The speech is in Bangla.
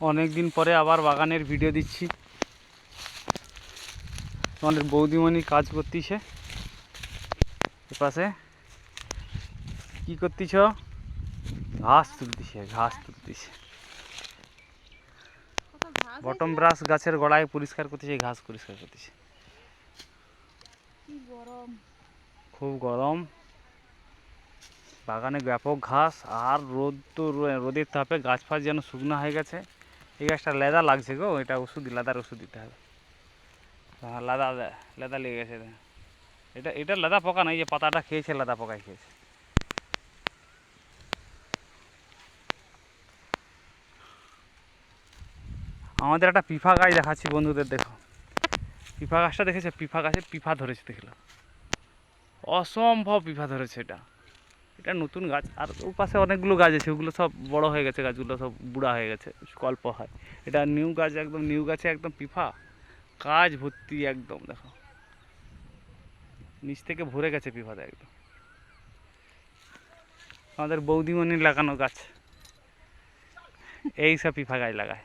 অনেক দিন পরে আবার বাগানের ভিডিও দিচ্ছি। আমাদের বৌদিমণি কাজ করতেছে এপাশে। কি করতেছ? ঘাস তুলতেছে। বটম ব্রাশ গাছের গোড়ায় পরিষ্কার করতেছে, ঘাস পরিষ্কার করতেছে। খুব গরম, বাগানে ব্যাপক ঘাস আর রোদ তো রোদের তাপে গাছ ফাছ যেন শুকনো হয়ে গেছে। এই গাছটা লেদা লাগছে গো, এটা লেদার ওষুধ দিতে হবে। হ্যাঁ, লেদা লেগে গেছে। এটা লেদা পোকা নয়, যে পাতাটা খেয়েছে লেদা পোকায় খেয়েছে। আমাদের একটা পিফা গাছ দেখাচ্ছি বন্ধুদের, দেখো পিফা গাছটা দেখেছে? পিফা গাছে পিফা ধরেছে, দেখলো? অসম্ভব পিফা ধরেছে। এটা নতুন গাছ, আর ওর পাশে অনেকগুলো গাছ আছে, ওগুলো সব বড় হয়ে গেছে, গাছগুলো সব বুড়া হয়ে গেছে, অল্প হয়। এটা নিউ গাছ, একদম নিউ গাছে একদম পিফা কাজ ভর্তি একদম। দেখো নিচ থেকে ভরে গেছে পিফাতে একদম। আমাদের বৌদিমণির লাগানো গাছ, এই সব পিফা গাছ লাগায়।